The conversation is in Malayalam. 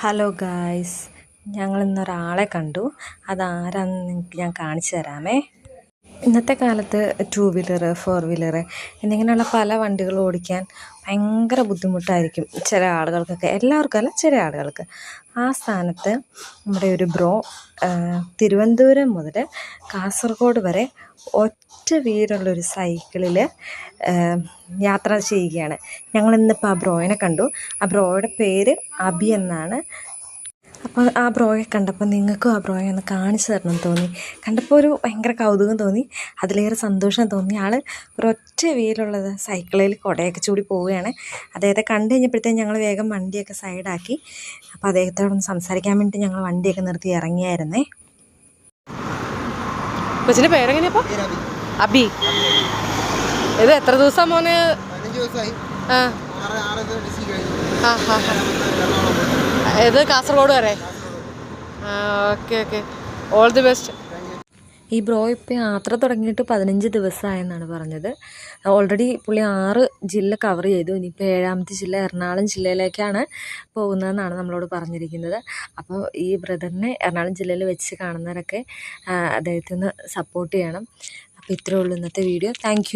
ഹലോ ഗായ്സ്, ഞങ്ങളിന്നൊരാളെ കണ്ടു. അതാരാണെന്ന് നിങ്ങൾക്ക് ഞാൻ കാണിച്ചു തരാമേ. ഇന്നത്തെ കാലത്ത് 2 വീലർ 4 വീലർ എന്നിങ്ങനെയുള്ള പല വണ്ടികൾ ഓടിക്കാൻ ഭയങ്കര ബുദ്ധിമുട്ടായിരിക്കും ചില ആളുകൾക്കൊക്കെ, എല്ലാവർക്കും അല്ല, ചില ആളുകൾക്ക്. ആ സ്ഥാനത്ത് നമ്മുടെ ഒരു ബ്രോ തിരുവനന്തപുരം മുതൽ കാസർഗോഡ് വരെ ഒറ്റ വീലുള്ളൊരു സൈക്കിളിൽ യാത്ര ചെയ്യുകയാണ്. ഞങ്ങളിന്നിപ്പോൾ ആ ബ്രോയിനെ കണ്ടു. ആ ബ്രോയുടെ പേര് അബി എന്നാണ്. അപ്പോൾ ആ ബ്രോയെ കണ്ടപ്പോൾ നിങ്ങൾക്കും ആ ബ്രോയെ ഒന്ന് കാണിച്ചു തരണം എന്ന് തോന്നി. കണ്ടപ്പോൾ ഒരു ഭയങ്കര കൗതുകം തോന്നി, അതിലേറെ സന്തോഷം തോന്നി. ആൾ ഒരൊറ്റ വീലുള്ളത് സൈക്കിളിൽ കുടയൊക്കെ ചൂടി പോവുകയാണ്. അദ്ദേഹത്തെ കണ്ടു കഴിഞ്ഞപ്പോഴത്തേക്കും ഞങ്ങൾ വേഗം വണ്ടിയൊക്കെ സൈഡാക്കി. അപ്പോൾ അദ്ദേഹത്തോടൊന്ന് സംസാരിക്കാൻ വേണ്ടി ഞങ്ങൾ വണ്ടിയൊക്കെ നിർത്തി ഇറങ്ങിയായിരുന്നേ. കൊച്ചിൻ്റെ പേരെങ്ങനെയപ്പോൾ? അബി. ഇത് എത്ര ദിവസം മോന്? ഇത് കാസർഗോഡ് വരെ. Okay okay, all the best. ഈ ബ്രോ ഇപ്പോൾ യാത്ര തുടങ്ങിയിട്ട് 15 ദിവസമായെന്നാണ് പറഞ്ഞത്. ഓൾറെഡി പുള്ളി 6 ജില്ല കവർ ചെയ്തു. ഇനിയിപ്പോൾ 7ാമത്തെ ജില്ല എറണാകുളം ജില്ലയിലേക്കാണ് പോകുന്നതെന്നാണ് നമ്മളോട് പറഞ്ഞിരിക്കുന്നത്. അപ്പോൾ ഈ ബ്രദറിനെ എറണാകുളം ജില്ലയിൽ വെച്ച് കാണുന്നവരൊക്കെ അദ്ദേഹത്തിന് സപ്പോർട്ട് ചെയ്യണം. അപ്പോൾ ഇത്രയേ ഉള്ളൂ ഇന്നത്തെ വീഡിയോ. താങ്ക്